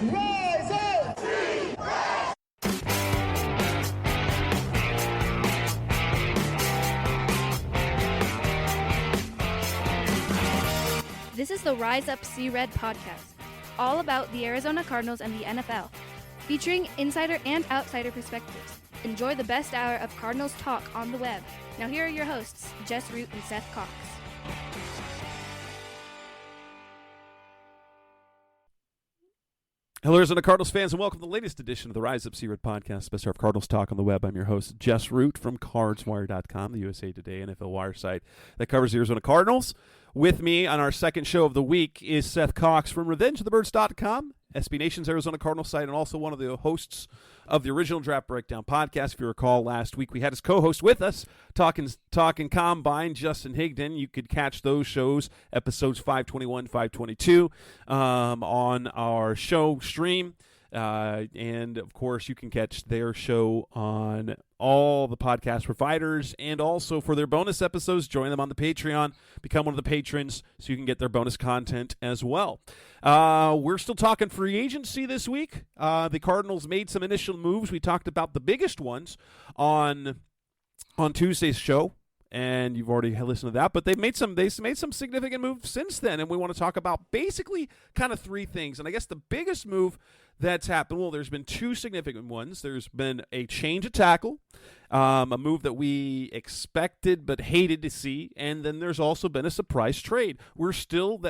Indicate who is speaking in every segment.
Speaker 1: Rise up!
Speaker 2: This is the Rise Up See Red podcast, all about the Arizona Cardinals and the NFL, featuring insider and outsider perspectives. Enjoy the best hour of Cardinals talk on the web. Now here are your hosts, Jess Root and Seth Cox.
Speaker 3: Hello, Arizona Cardinals fans, and welcome to the latest edition of the Rise Up See Red podcast, best of Cardinals talk on the web. I'm your host, Jess Root from CardsWire.com, the USA Today NFL wire site that covers the Arizona Cardinals. With me on our second show of the week is Seth Cox from RevengeOfTheBirds.com, SB Nation's Arizona Cardinals site, and also one of the hosts of the original Draft Breakdown podcast. If you recall, last week we had his co-host with us, talking Combine, Justin Higdon. You could catch those shows, episodes 521, 522, on our show stream. And, of course, you can catch their show on all the podcast providers, and also for their bonus episodes, join them on the Patreon, become one of the patrons so you can get their bonus content as well. We're still talking free agency this week. The Cardinals made some initial moves. We talked about the biggest ones on Tuesday's show, and you've already listened to that, but they made some significant moves since then, and we want to talk about basically kind of three things. And I guess the biggest move that's happened, well, there's been two significant ones. There's been a change of tackle, a move that we expected but hated to see, and then there's also been a surprise trade. There's still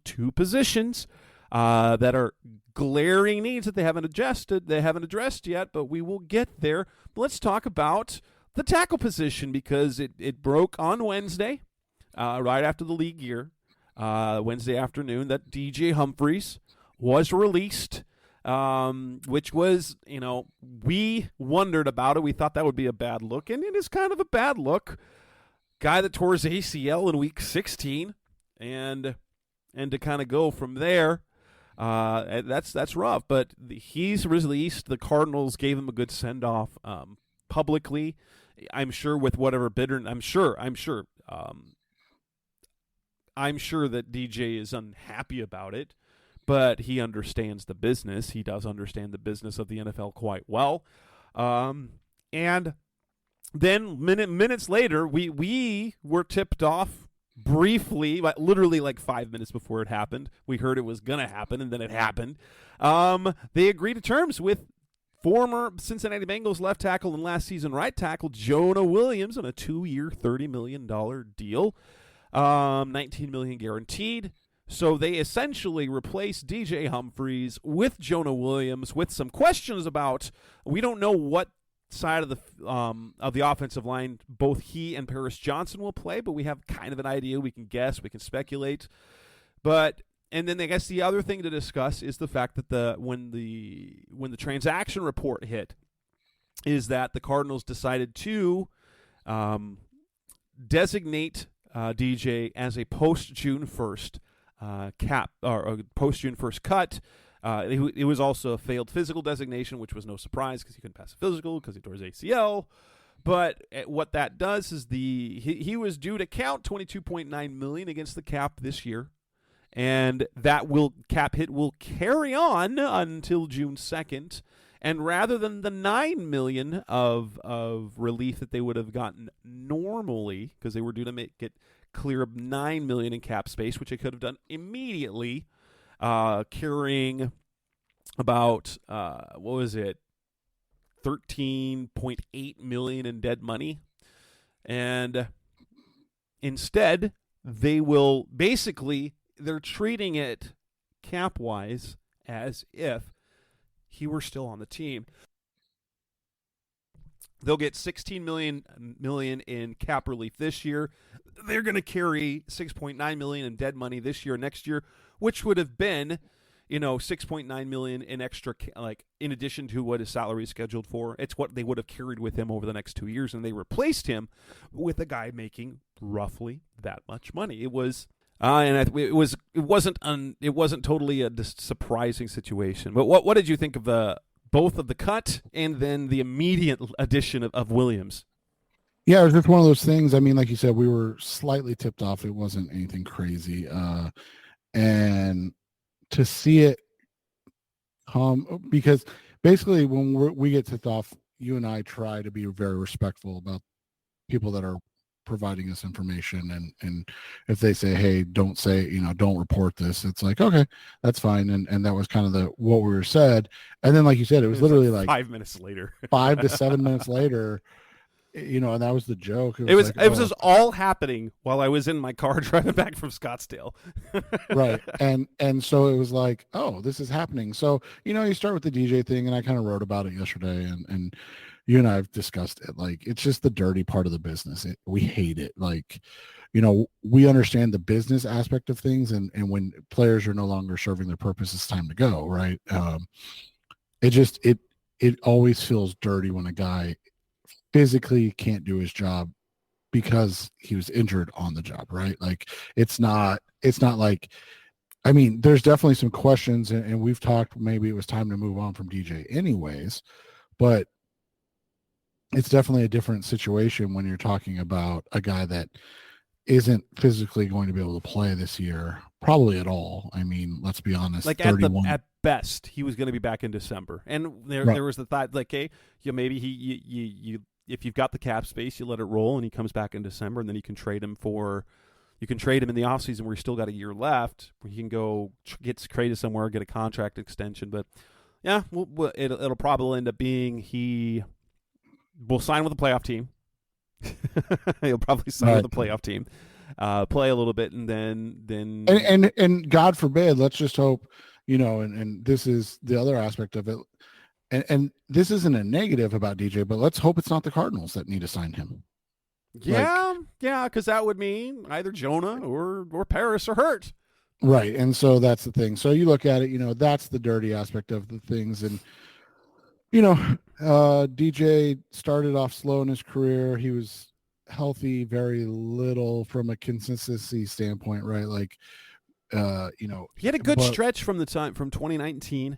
Speaker 3: two positions that are glaring needs that they haven't addressed yet, but we will get there. But let's talk about the tackle position, because it broke on Wednesday, right after the league year, Wednesday afternoon, that DJ Humphries was released, which was, we wondered about it. We thought that would be a bad look, and it is kind of a bad look. Guy that tore his ACL in week 16, and to kind of go from there, that's rough. But he's released. The Cardinals gave him a good send-off publicly. I'm sure with whatever bidder, I'm sure that DJ is unhappy about it, but he understands the business. He does understand the business of the NFL quite well. And then minutes later, we were tipped off briefly, literally like 5 minutes before it happened. We heard it was going to happen, and then it happened. They agreed to terms with former Cincinnati Bengals left tackle and last season right tackle Jonah Williams on a 2-year, $30 million deal, $19 million guaranteed. So they essentially replaced DJ Humphries with Jonah Williams, with some questions about, we don't know what side of the offensive line both he and Paris Johnson will play, but we have kind of an idea. We can guess, we can speculate, and then I guess the other thing to discuss is the fact that when the transaction report hit, is that the Cardinals decided to designate DJ as a post-June 1st cap, or a post-June 1st cut. It was also a failed physical designation, which was no surprise because he couldn't pass a physical because he tore his ACL. But what that does is he was due to count $22.9 million against the cap this year. And that cap hit will carry on until June 2nd. And rather than the $9 million of relief that they would have gotten normally, because they were due to get clear of $9 million in cap space, which they could have done immediately, carrying about $13.8 million in dead money. And instead, they will basically, they're treating it cap-wise as if he were still on the team. They'll get $16 million in cap relief this year. They're going to carry $6.9 million in dead money this year, next year, which would have been, $6.9 million in extra, in addition to what his salary is scheduled for. It's what they would have carried with him over the next 2 years, and they replaced him with a guy making roughly that much money. It was. It wasn't totally a surprising situation. But what did you think of both of the cut and then the immediate addition of Williams?
Speaker 4: Yeah, it was just one of those things. I mean, like you said, we were slightly tipped off. It wasn't anything crazy. And to see it Because basically when we get tipped off, you and I try to be very respectful about people that are providing us information, and if they say, hey, don't say, don't report this, it's like, okay, that's fine. And that was kind of what we were said. And then, like you said, it was literally like
Speaker 3: 5 minutes later,
Speaker 4: 5 to 7 minutes later, and that was the joke.
Speaker 3: It was just all happening while I was in my car driving back from Scottsdale.
Speaker 4: Right. And so it was like, oh, this is happening. So, you start with the DJ thing, and I kind of wrote about it yesterday, and you and I have discussed it. Like, it's just the dirty part of the business. We hate it. Like, we understand the business aspect of things, and when players are no longer serving their purpose, it's time to go. Right. It always feels dirty when a guy physically can't do his job because he was injured on the job, right? Like, it's not like, I mean, there's definitely some questions, and we've talked, maybe it was time to move on from DJ anyways, but it's definitely a different situation when you're talking about a guy that isn't physically going to be able to play this year, probably at all. I mean, let's be honest.
Speaker 3: Like, at best, he was going to be back in December, and there was the thought, like, hey, maybe you if you've got the cap space, you let it roll, and he comes back in December, and then you can trade him in the offseason where he's still got a year left, where he can go get traded somewhere, get a contract extension. But yeah, it'll probably end up being he will sign with a playoff team. He'll probably sign with a playoff team, play a little bit, and then
Speaker 4: and God forbid, let's just hope, and this is the other aspect of it. And this isn't a negative about DJ, but let's hope it's not the Cardinals that need to sign him.
Speaker 3: Yeah, because that would mean either Jonah or Paris are hurt.
Speaker 4: Right, and so that's the thing. So you look at it, that's the dirty aspect of the things. And, DJ started off slow in his career. He was healthy very little from a consistency standpoint, right? Like,
Speaker 3: he had a good stretch from 2019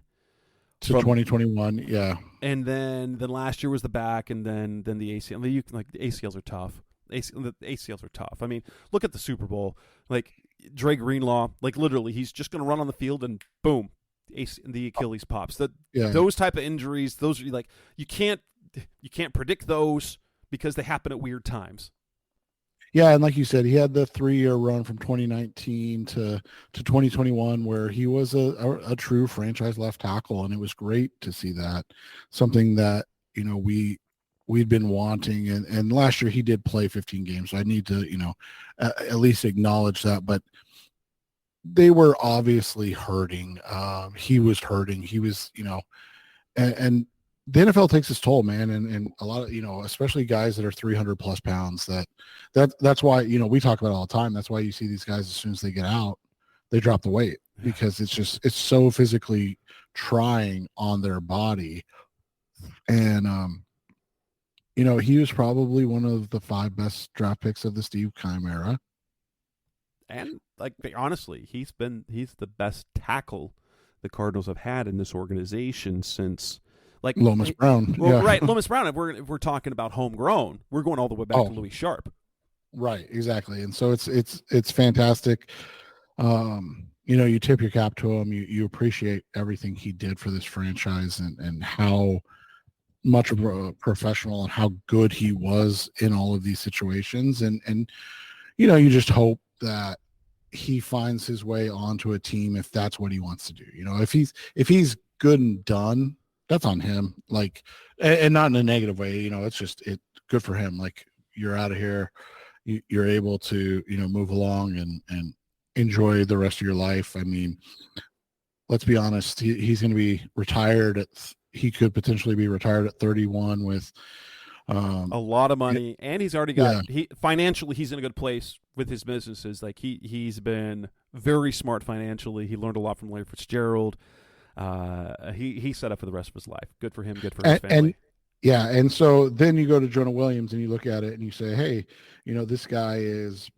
Speaker 4: to 2021, yeah.
Speaker 3: And then last year was the back, and then the ACL. The ACLs are tough. The ACLs are tough. I mean, look at the Super Bowl. Like, Dre Greenlaw, like, literally, he's just going to run on the field, and boom, the Achilles pops. Those type of injuries, those are like, you can't predict those because they happen at weird times.
Speaker 4: Yeah, and like you said, he had the 3-year run from 2019 to 2021 where he was a true franchise left tackle, and it was great to see that. Something that, we'd been wanting, and last year he did play 15 games, so I need to, at least acknowledge that. But they were obviously hurting. He was hurting. He was, and the NFL takes its toll, man, and a lot of, especially guys that are 300 plus pounds. That's why, we talk about it all the time. That's why you see these guys, as soon as they get out, they drop the weight, because it's so physically trying on their body. And he was probably one of the 5 best draft picks of the Steve Keim era.
Speaker 3: And, like, honestly, he's the best tackle the Cardinals have had in this organization since, like,
Speaker 4: Lomas Brown.
Speaker 3: Well, right, Lomas Brown. If we're talking about homegrown, we're going all the way back to Louis Sharp.
Speaker 4: Right, exactly. And so it's fantastic. You tip your cap to him. You appreciate everything he did for this franchise, and how much of a professional and how good he was in all of these situations. And you just hope that he finds his way onto a team if that's what he wants to do. If he's good and done, that's on him. Like, and not in a negative way. It's good for him. Like, you're out of here, you're able to move along and enjoy the rest of your life. I mean, let's be honest. He's going to be retired he could potentially be retired at 31 with
Speaker 3: a lot of money, and he's already got financially. He's in a good place with his businesses. Like, he's been very smart financially. He learned a lot from Larry Fitzgerald. He set up for the rest of his life. Good for him. Good for his family.
Speaker 4: And so then you go to Jonah Williams and you look at it and you say, hey, this guy is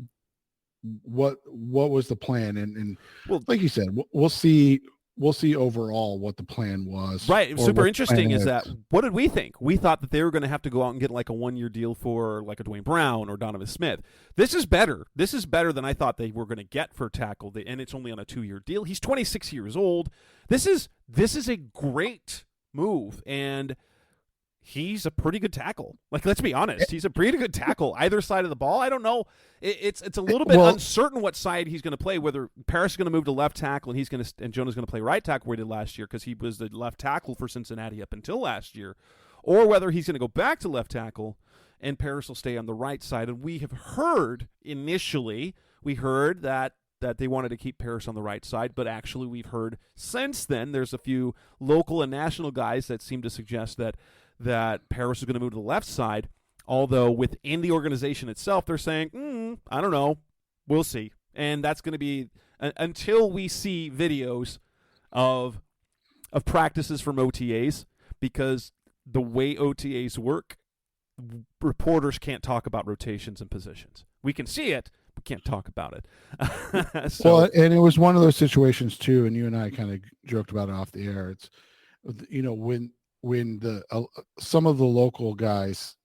Speaker 4: what was the plan? And well, like you said, we'll see we'll see overall what the plan was.
Speaker 3: Right. Super interesting is that,
Speaker 4: is.
Speaker 3: what did we think? We thought that they were going to have to go out and get like a 1-year deal for like a Dwayne Brown or Donovan Smith. This is better. This is better than I thought they were going to get for tackle, and it's only on a 2-year deal. He's 26 years old. This is a great move, and he's a pretty good tackle. Like, let's be honest, he's a pretty good tackle either side of the ball. I don't know. It's a little bit uncertain what side he's going to play. Whether Paris is going to move to left tackle and Jonah's going to play right tackle where he did last year because he was the left tackle for Cincinnati up until last year, or whether he's going to go back to left tackle and Paris will stay on the right side. And we have heard initially, that they wanted to keep Paris on the right side, but actually we've heard since then there's a few local and national guys that seem to suggest that Paris is going to move to the left side, although within the organization itself, they're saying, I don't know, we'll see. And that's going to be until we see videos of practices from OTAs, because the way OTAs work, reporters can't talk about rotations and positions. We can see it, but can't talk about it.
Speaker 4: Well, and it was one of those situations too, and you and I kind of joked about it off the air. It's, when the some of the local guys,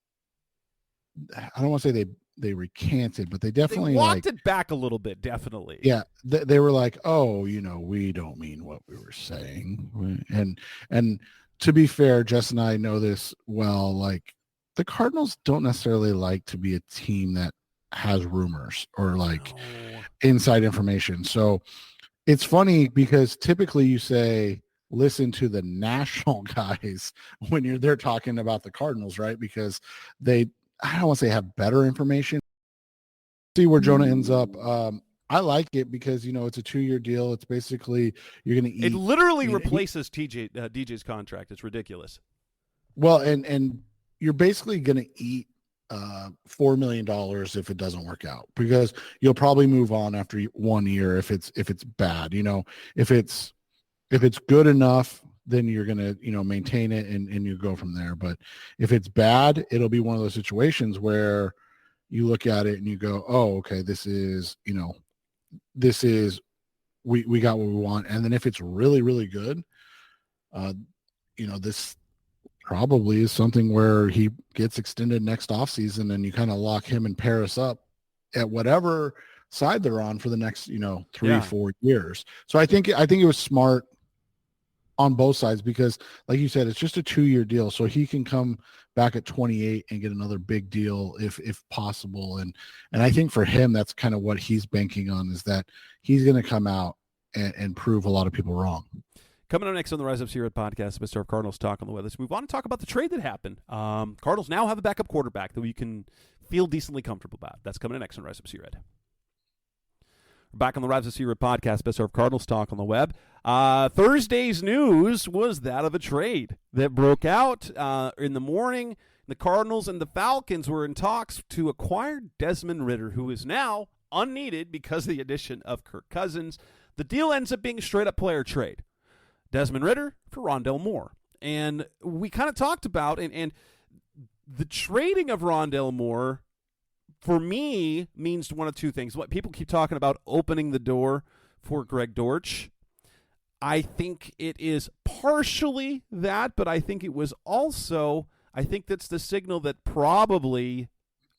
Speaker 4: I don't want to say they recanted, but they definitely
Speaker 3: walked it back a little bit. Definitely,
Speaker 4: yeah. They were like, "Oh, we don't mean what we were saying." And to be fair, Jess and I know this well. Like, the Cardinals don't necessarily like to be a team that has rumors or inside information. So it's funny because typically you say, listen to the national guys when they're talking about the Cardinals, right? Because I don't want to say have better information. See where Jonah ends up. I like it because, it's a 2-year deal. It's basically, you're going to eat.
Speaker 3: It literally replaces DJ's contract. It's ridiculous.
Speaker 4: Well, and you're basically going to eat $4 million if it doesn't work out, because you'll probably move on after 1 year if it's bad. If it's good enough, then you're going to, maintain it and you go from there. But if it's bad, it'll be one of those situations where you look at it and you go, oh, okay, this is, we got what we want. And then if it's really, really good, this probably is something where he gets extended next offseason and you kind of lock him and Paris up at whatever side they're on for the next, 3-4 years. So I think it was smart on both sides because, like you said, it's just a 2-year deal. So he can come back at 28 and get another big deal if possible. And I think for him, that's kind of what he's banking on, is that he's going to come out and prove a lot of people wrong.
Speaker 3: Coming up next on the Rise Up Sierra podcast, Mr. Cardinals Talk on the Web. Let's move on and talk about the trade that happened. Cardinals now have a backup quarterback that we can feel decently comfortable about. That's coming up next on Rise Up Sierra. We're back on the Rise Up Sierra podcast, Mr. Cardinals Talk on the Web. Thursday's news was that of a trade that broke out in the morning. The Cardinals and the Falcons were in talks to acquire Desmond Ridder, who is now unneeded because of the addition of Kirk Cousins. The deal ends up being a straight-up player trade. Desmond Ridder for Rondale Moore. And we kind of talked about, and the trading of Rondale Moore, for me, means one of two things. What people keep talking about, opening the door for Greg Dortch. I think it is partially that, but I think it was also, I think that's the signal that probably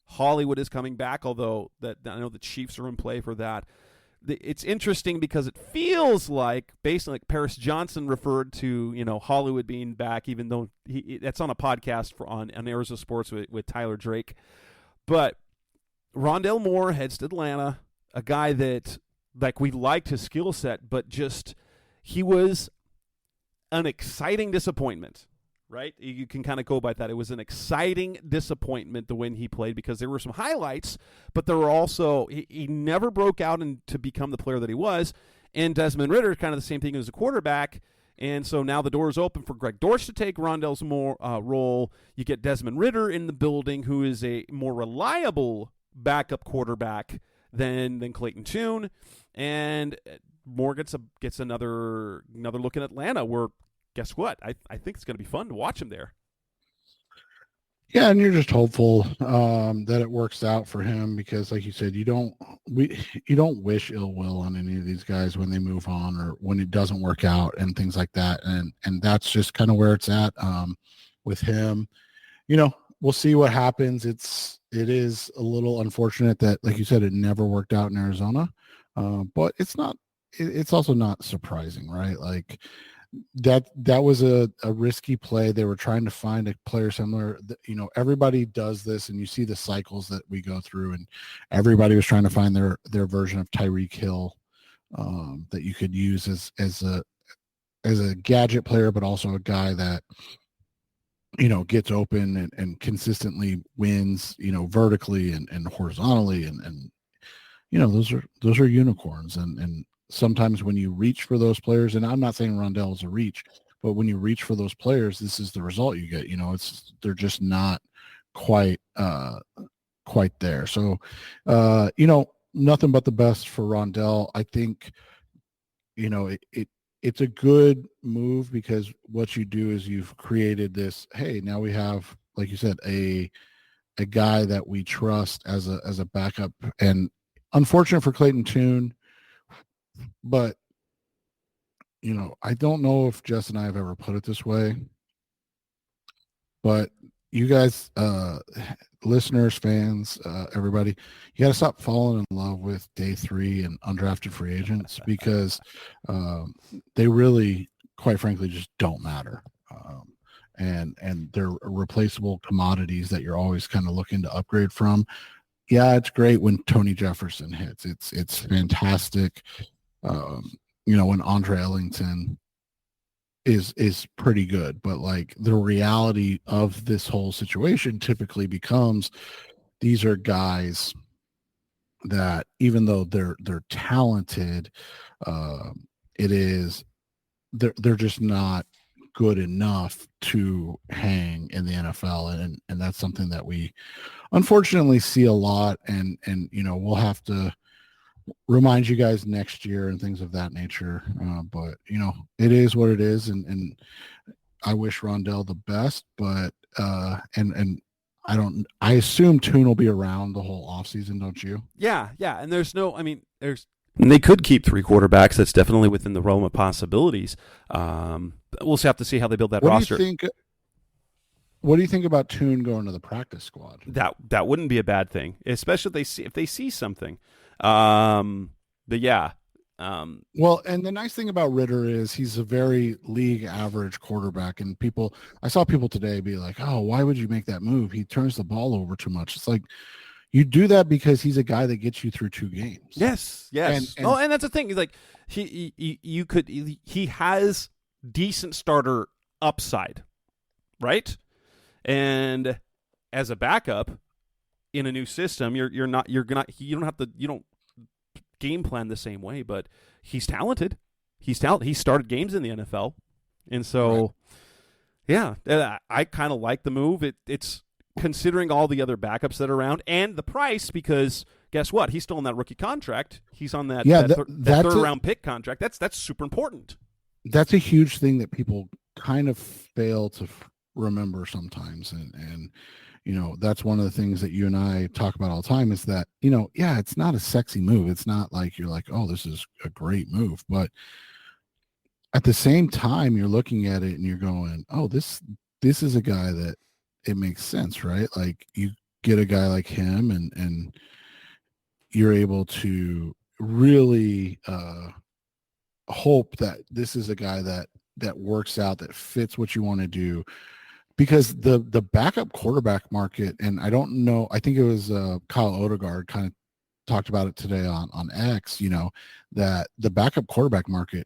Speaker 3: Hollywood is coming back, although that I know the Chiefs are in play for that. It's interesting because it feels like, based on, like, Paris Johnson referred to, Hollywood being back, even though that's on a podcast on Arizona Sports with Tyler Drake. But Rondale Moore heads to Atlanta, a guy that, like, we liked his skill set, but just he was an exciting disappointment, right? You can kind of go by that. It was an exciting disappointment the way he played, because there were some highlights, but there were also, he never broke out to become the player that he was. And Desmond Ridder, kind of the same thing as a quarterback. And so now the door is open for Greg Dortch to take Rondale's role. You get Desmond Ridder in the building, who is a more reliable backup quarterback than Clayton Tune. And Moore gets another look in Atlanta, where, guess what? I think it's going to be fun to watch him there.
Speaker 4: Yeah, and you're just hopeful that it works out for him because, like you said, you don't wish ill will on any of these guys when they move on or when it doesn't work out and things like that. And that's just kind of where it's at with him. We'll see what happens. It is a little unfortunate that, like you said, it never worked out in Arizona, but it's not. It's also not surprising, right? Like that was a risky play. They were trying to find a player similar. Everybody does this, and you see the cycles that we go through, and everybody was trying to find their version of Tyreek Hill that you could use as a gadget player, but also a guy that gets open and consistently wins, vertically and horizontally, and those are unicorns, and sometimes when you reach for those players, and I'm not saying Rondell is a reach, but when you reach for those players, this is the result you get. They're just not quite quite there. So nothing but the best for Rondell. I think it's a good move because what you do is you've created this, hey, now we have, like you said, a guy that we trust as a backup. And unfortunate for Clayton Tune, but I don't know if Jess and I have ever put it this way, but you guys, listeners, fans, everybody, you got to stop falling in love with day 3 and undrafted free agents because they really, quite frankly, just don't matter. And they're replaceable commodities that you're always kind of looking to upgrade from. Yeah, it's great when Tony Jefferson hits. It's fantastic. When Andre Ellington is pretty good, but like the reality of this whole situation typically becomes these are guys that even though they're talented, it is they're just not good enough to hang in the NFL, and that's something that we unfortunately see a lot, and we'll have to remind you guys next year and things of that nature. But it is what it is, and I wish Rondell the best, but and I assume Tune will be around the whole offseason, don't you?
Speaker 3: Yeah, and they could keep 3 quarterbacks. That's definitely within the realm of possibilities. We'll have to see how they build that roster.
Speaker 4: What do you think about Tune going to the practice squad?
Speaker 3: That wouldn't be a bad thing, especially if they see something. But yeah.
Speaker 4: Well, and the nice thing about Ridder is he's a very league average quarterback, and I saw people today be like, "Oh, why would you make that move? He turns the ball over too much." It's like you do that because he's a guy that gets you through 2 games.
Speaker 3: Yes. And that's the thing. He's like he has decent starter upside, right? And as a backup in a new system, you don't game plan the same way, but he's talented. He started games in the NFL, and so right. Yeah, I kind of like the move. It's considering all the other backups that are around and the price, because guess what? He's still on that rookie contract. He's on that third round pick contract. That's super important.
Speaker 4: That's a huge thing that people kind of fail to remember sometimes, and that's one of the things that you and I talk about all the time is that it's not a sexy move. It's not like you're like, oh, this is a great move, but at the same time you're looking at it and you're going, oh, this is a guy that it makes sense, right? Like you get a guy like him and you're able to really hope that this is a guy that works out, that fits what you want to do. Because the backup quarterback market, and I don't know, I think it was Kyle Odegaard kind of talked about it today on X, that the backup quarterback market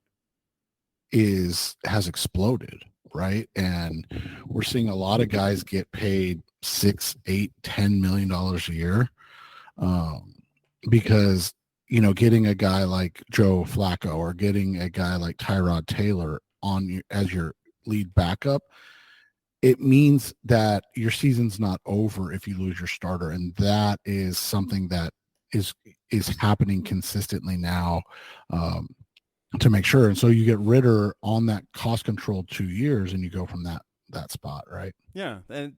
Speaker 4: has exploded, right? And we're seeing a lot of guys get paid $6, $8, $10 million a year because getting a guy like Joe Flacco or getting a guy like Tyrod Taylor as your lead backup, it means that your season's not over if you lose your starter. And that is something that is happening consistently now to make sure. And so you get Ridder on that cost controlled 2 years and you go from that spot, right?
Speaker 3: Yeah. And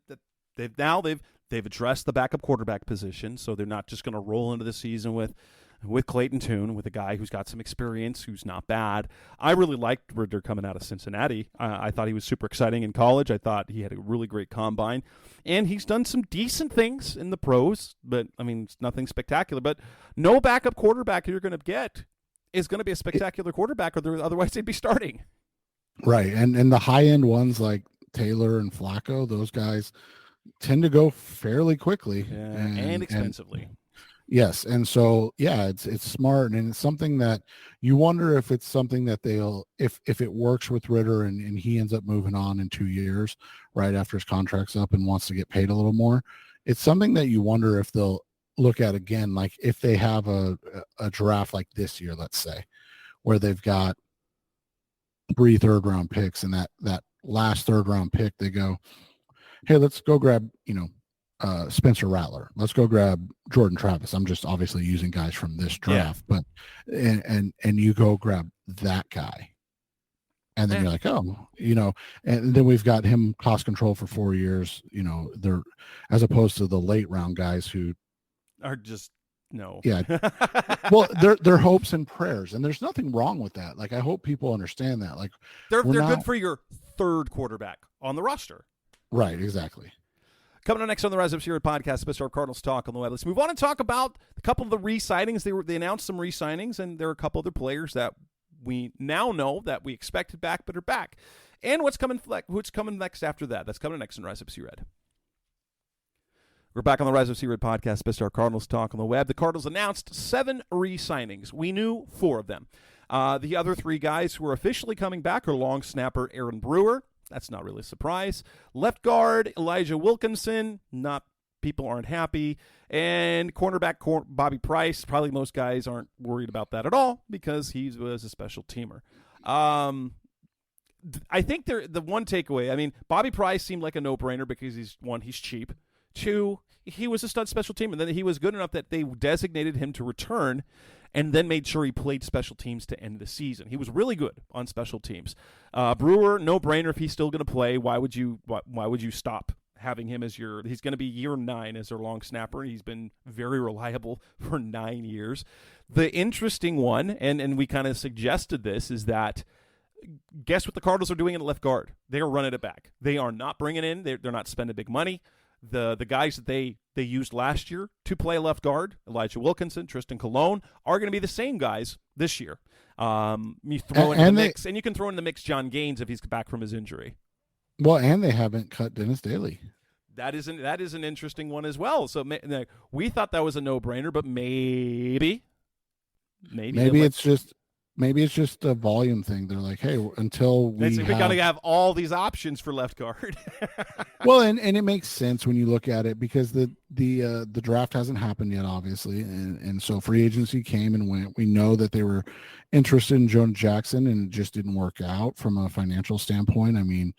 Speaker 3: They've addressed the backup quarterback position, so they're not just going to roll into the season with Clayton Tune, with a guy who's got some experience, who's not bad. I really liked Ridder coming out of Cincinnati. I thought he was super exciting in college. I thought he had a really great combine. And he's done some decent things in the pros, but, I mean, it's nothing spectacular. But no backup quarterback you're going to get is going to be a spectacular quarterback, or otherwise they'd be starting.
Speaker 4: Right, and the high-end ones like Taylor and Flacco, those guys tend to go fairly quickly.
Speaker 3: And expensively.
Speaker 4: Yes, and so it's smart, and it's something that you wonder if it's something that they'll if it works with Ridder and he ends up moving on in 2 years right after his contract's up and wants to get paid a little more. It's something that you wonder if they'll look at again, like if they have a draft like this year, let's say, where they've got 3 third-round picks, and that last third-round pick they go, hey, let's go grab Spencer Rattler. Let's go grab Jordan Travis. I'm just obviously using guys from this draft, but and you go grab that guy. And then you're like, oh, and then we've got him cost control for 4 years, they're as opposed to the late round guys who
Speaker 3: are just no.
Speaker 4: Yeah. Well, they're hopes and prayers, and there's nothing wrong with that. Like, I hope people understand that. Like,
Speaker 3: they're good for your third quarterback on the roster.
Speaker 4: Right, exactly.
Speaker 3: Coming up next on the Rise Up Series podcast, Mr. Cardinals Talk on the web. Let's move on and talk about a couple of the re-signings. They announced some re-signings, and there are a couple other players that we now know that we expected back but are back. And what's coming next after that? That's coming next on Rise Up Series. We're back on the Rise Up Series podcast, Mr. Cardinals Talk on the web. The Cardinals announced 7 re-signings. We knew 4 of them. The other 3 guys who are officially coming back are long snapper Aaron Brewer. That's not really a surprise. Left guard, Elijah Wilkinson. People aren't happy. And cornerback Bobby Price. Probably most guys aren't worried about that at all because he was a special teamer. I think the one takeaway, I mean, Bobby Price seemed like a no-brainer because he's cheap. 2, he was a stud special teamer. And then he was good enough that they designated him to return and then made sure he played special teams to end the season. He was really good on special teams. Brewer, no-brainer if he's still going to play. Why would you stop having him as he's going to be year 9 as their long snapper. He's been very reliable for 9 years. The interesting one, and we kind of suggested this, is that guess what the Cardinals are doing in left guard? They are running it back. They are not bringing in, they're not spending big money. The guys that they used last year to play left guard, Elijah Wilkinson, Tristan Colon, are going to be the same guys this year. You throw in the mix, and you can throw in the mix John Gaines if he's back from his injury.
Speaker 4: Well, and they haven't cut Dennis Daly.
Speaker 3: That is an interesting one as well. So we thought that was a no-brainer, but maybe
Speaker 4: it's just a volume thing. They're like, hey, until we
Speaker 3: got to have all these options for left guard.
Speaker 4: Well, and it makes sense when you look at it because the draft hasn't happened yet, obviously, and so free agency came and went. We know that they were interested in Jonah Jackson, and it just didn't work out from a financial standpoint. I mean,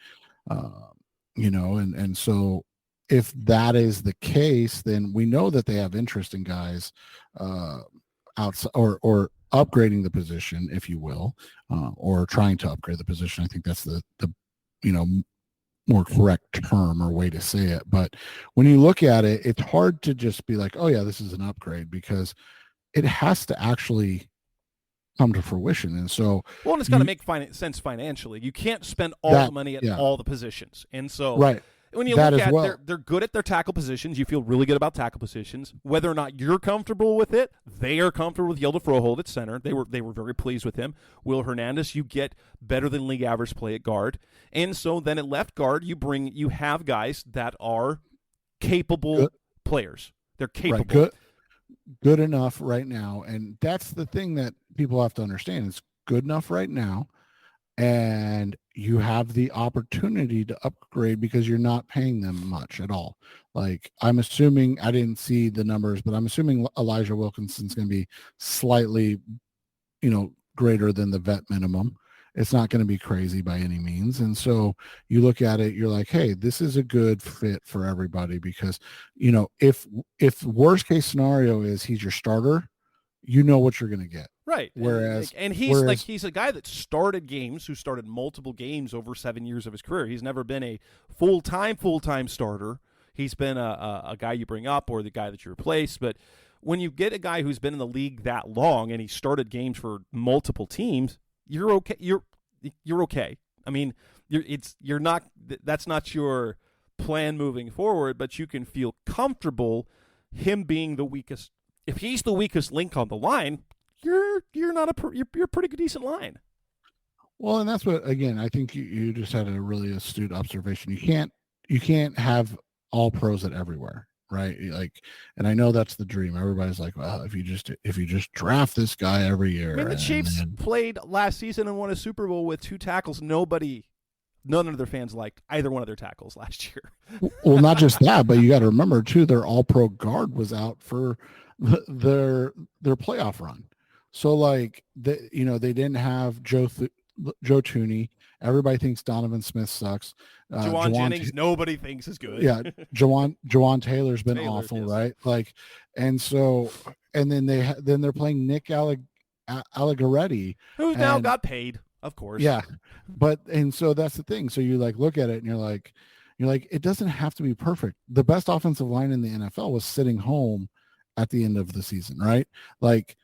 Speaker 4: and so if that is the case, then we know that they have interest in guys outside or upgrading the position, if you will, or trying to upgrade the position. I think that's the more correct term or way to say it. But when you look at it, it's hard to just be like, oh yeah, this is an upgrade, because it has to actually come to fruition. And so,
Speaker 3: well, it's got to make sense financially. You can't spend all the money at all the positions. And so, right. When you look at they're good at their tackle positions. You feel really good about tackle positions. Whether or not you're comfortable with it, they are comfortable with Yilda Froholt at center. They were very pleased with him. Will Hernandez, you get better than league average play at guard. And so then at left guard, you have guys that are capable players. They're capable.
Speaker 4: Right. Good enough right now. And that's the thing that people have to understand. It's good enough right now. And you have the opportunity to upgrade because you're not paying them much at all. Like, I'm assuming, I didn't see the numbers, but I'm assuming Elijah Wilkinson's going to be slightly, greater than the vet minimum. It's not going to be crazy by any means. And so you look at it, you're like, hey, this is a good fit for everybody because, if worst case scenario is he's your starter, you know what you're going to get.
Speaker 3: Right. He's a guy that started games, who started multiple games over 7 years of his career. He's never been a full-time starter. he's been a guy you bring up or the guy that you replace. But when you get a guy who's been in the league that long and he started games for multiple teams, you're okay. You're okay. I mean, you're not. That's not your plan moving forward, but you can feel comfortable him being the weakest. If he's the weakest link on the line, you're a pretty good decent line.
Speaker 4: Well, and that's what, again, I think you just had a really astute observation. You can't have all pros at everywhere, right? Like, and I know that's the dream. Everybody's like, well, if you just draft this guy every year.
Speaker 3: I mean, the Chiefs played last season and won a Super Bowl with 2 tackles. None of their fans liked either one of their tackles last year.
Speaker 4: Well, not just that, but you got to remember too, their all-pro guard was out for their playoff run. So like they didn't have Joe Thuney. Everybody thinks Donovan Smith sucks.
Speaker 3: Juwan Jennings, nobody thinks is good.
Speaker 4: Yeah, Juwan Taylor's been awful, yes. Right? Like, and then they're playing Nick Allegretti,
Speaker 3: who's now got paid. Of course.
Speaker 4: Yeah. And so that's the thing. So you like look at it and you're like, it doesn't have to be perfect. The best offensive line in the NFL was sitting home at the end of the season, right? Like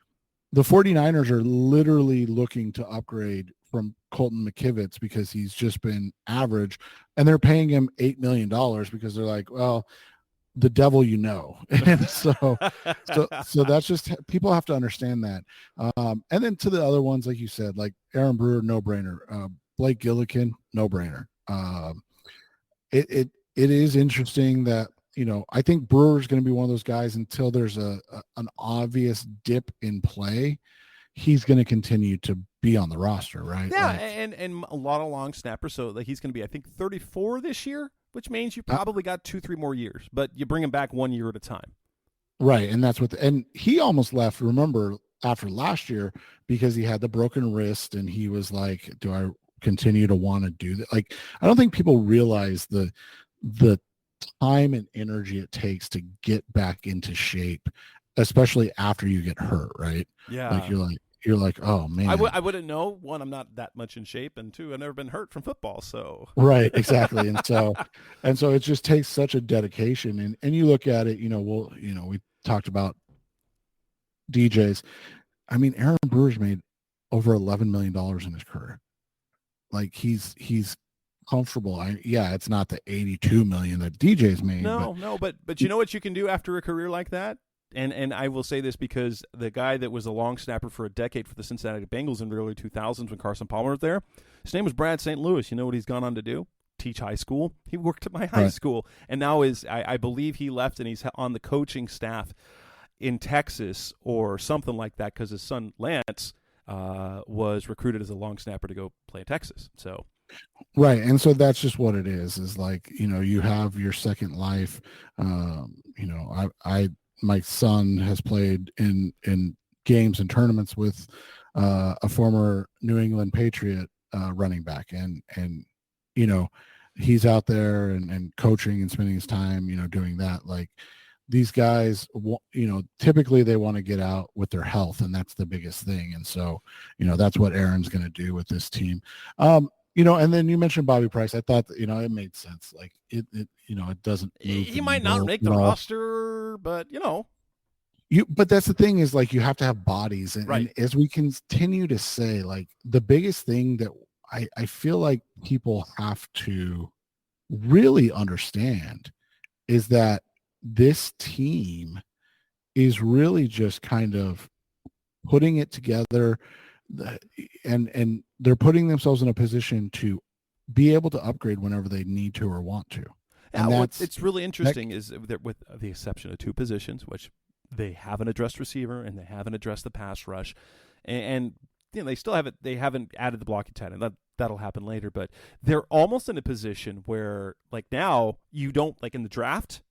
Speaker 4: the 49ers are literally looking to upgrade from Colton McKivitz because he's just been average, and they're paying him $8 million because they're like, well, the devil, and so that's just, people have to understand that. And then to the other ones, like you said, like Aaron Brewer, no brainer. Blake Gillikin, no brainer. It is interesting that I think Brewer's going to be one of those guys until there's an obvious dip in play. He's going to continue to be on the roster, right?
Speaker 3: Yeah, and a lot of long snappers. So like he's going to be, I think, 34 this year, which means you probably got 2-3 more years, but you bring him back 1 year at a time.
Speaker 4: Right, and that's and he almost left, remember, after last year because he had the broken wrist, and he was like, do I continue to want to do that? Like, I don't think people realize the time and energy it takes to get back into shape, especially after you get hurt, right?
Speaker 3: Yeah.
Speaker 4: Like you're like, oh man.
Speaker 3: I wouldn't know. One, I'm not that much in shape, and 2, I've never been hurt from football. So
Speaker 4: right, exactly. And so it just takes such a dedication. And you look at it, we talked about DJs. I mean, Aaron Brewer's made over $11 million in his career. Like he's comfortable. It's not the $82 million that DJ's made.
Speaker 3: But you know what you can do after a career like that? And I will say this because the guy that was a long snapper for a decade for the Cincinnati Bengals in the early 2000s when Carson Palmer was there, his name was Brad St. Louis. You know what he's gone on to do? Teach high school. He worked at my high school, and now I believe he left and he's on the coaching staff in Texas or something like that because his son Lance was recruited as a long snapper to go play in Texas. So.
Speaker 4: Right. And so that's just what it is like, you have your second life. My son has played in games and tournaments with a former New England Patriot running back. And he's out there and coaching and spending his time, doing that. Like these guys, typically they want to get out with their health, and that's the biggest thing. And so, that's what Aaron's going to do with this team. And then you mentioned Bobby Price. I thought that, it made sense. Like it doesn't.
Speaker 3: He might not make the roster, but
Speaker 4: But that's the thing is like you have to have bodies, and,
Speaker 3: right.
Speaker 4: And as we continue to say, like the biggest thing that I feel like people have to really understand is that this team is really just kind of putting it together. And they're putting themselves in a position to be able to upgrade whenever they need to or want to.
Speaker 3: And it's really interesting is that with the exception of 2 positions, which they haven't addressed receiver and they haven't addressed the pass rush, and they still haven't added the blocking tight end. That'll happen later, but they're almost in a position where like now you don't like in the draft.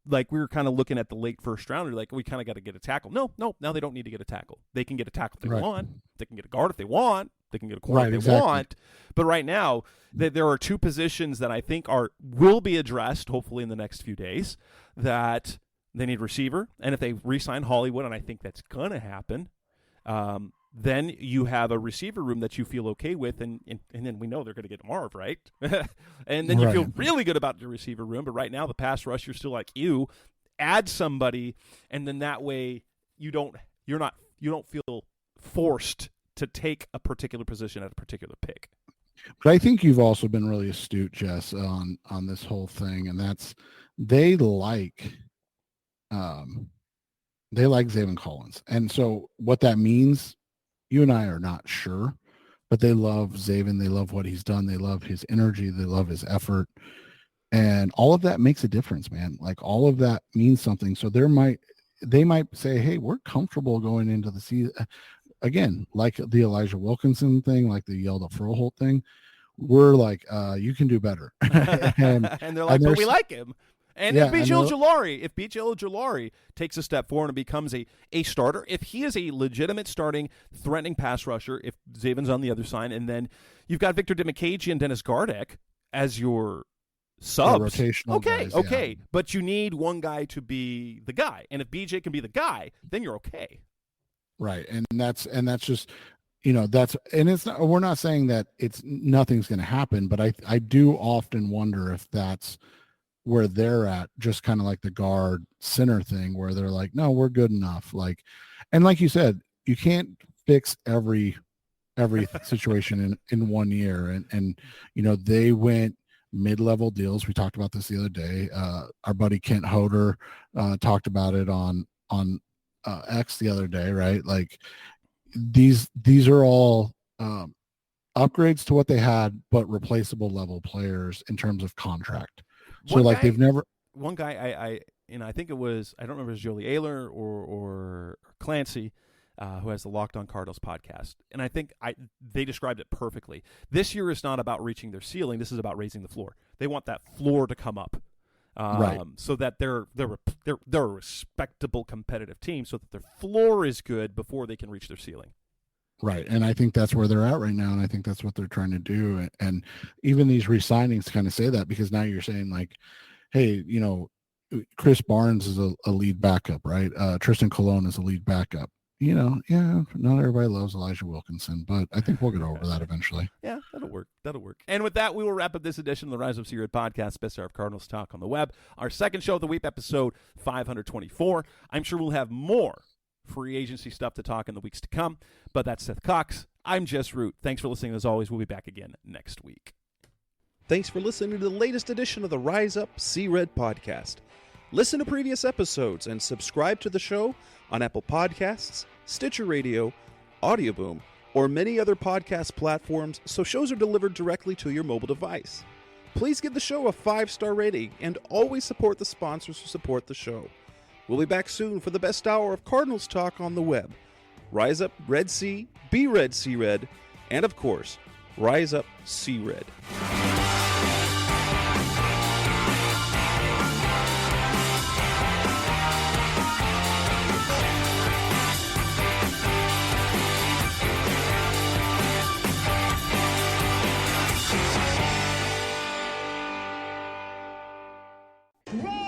Speaker 3: Like we were kind of looking at the late first rounder, like we kind of got to get a tackle. No, now they don't need to get a tackle. They can get a tackle if they want. They can get a guard if they want. They can get a corner if they want. But right now, there are 2 positions that I think will be addressed, hopefully in the next few days, that they need receiver. And if they re-sign Hollywood, and I think that's going to happen, then you have a receiver room that you feel okay with, and then we know they're going to get Marv, right? And then you feel really good about your receiver room, but right now the pass rusher's still like you. Add somebody, and then that way you don't feel forced to take a particular position at a particular pick.
Speaker 4: But I think you've also been really astute, Jess, on this whole thing, and that's they like Zaven Collins. And so what that means, you and I are not sure, but they love Zaven. They love what he's done. They love his energy. They love his effort. And all of that makes a difference, man. Like all of that means something. So they might say, hey, we're comfortable going into the season. Again, like the Elijah Wilkinson thing, like the Yelda Froholt thing, we're like, you can do better.
Speaker 3: and they're like, but we like him. And if B.J. Ojulari takes a step forward and becomes a starter, if he is a legitimate starting, threatening pass rusher, if Zaven's on the other side, and then you've got Victor Dimukeje and Dennis Gardeck as your subs.
Speaker 4: Rotational guys,
Speaker 3: okay. But you need one guy to be the guy. And if BJ can be the guy, then you're okay.
Speaker 4: Right. And that's just, it's not, we're not saying that nothing's going to happen, but I do often wonder if that's where they're at, just kind of like the guard center thing where they're like, no, we're good enough. Like, and like you said, you can't fix every situation in 1 year. And, they went mid-level deals. We talked about this the other day. Our buddy Kent Hoder talked about it on X the other day, right? Like these are all upgrades to what they had, but replaceable level players in terms of contract. So they've never.
Speaker 3: One guy I think it was, I don't remember if it was Jolie Ayler or Clancy, who has the Locked On Cardinals podcast. And I think they described it perfectly. This year is not about reaching their ceiling. This is about raising the floor. They want that floor to come up.
Speaker 4: Right.
Speaker 3: So that they're a respectable competitive team, so that their floor is good before they can reach their ceiling.
Speaker 4: Right, and I think that's where they're at right now, and I think that's what they're trying to do. And even these re-signings kind of say that, because now you're saying like, hey, Chris Barnes is a lead backup, right? Tristan Colon is a lead backup. Not everybody loves Elijah Wilkinson, but I think we'll get over that eventually.
Speaker 3: Yeah, that'll work. And with that, we will wrap up this edition of the Rise Up C-Red podcast, best hour of Cardinals talk on the web. Our second show of the week, episode 524. I'm sure we'll have more free agency stuff to talk in the weeks to come, but that's Seth Cox. I'm Jess Root. Thanks for listening. As always, we'll be back again next week.
Speaker 1: Thanks for listening to the latest edition of the Rise Up C-Red podcast. Listen to previous episodes and subscribe to the show on Apple Podcasts, Stitcher Radio, Audioboom, or many other podcast platforms, so shows are delivered directly to your mobile device. Please give the show a 5-star rating and always support the sponsors who support the show. We'll be back soon for the best hour of Cardinals talk on the web. Rise up, Red Sea, be Red Sea Red, and of course, Rise Up Sea Red.
Speaker 5: Roll!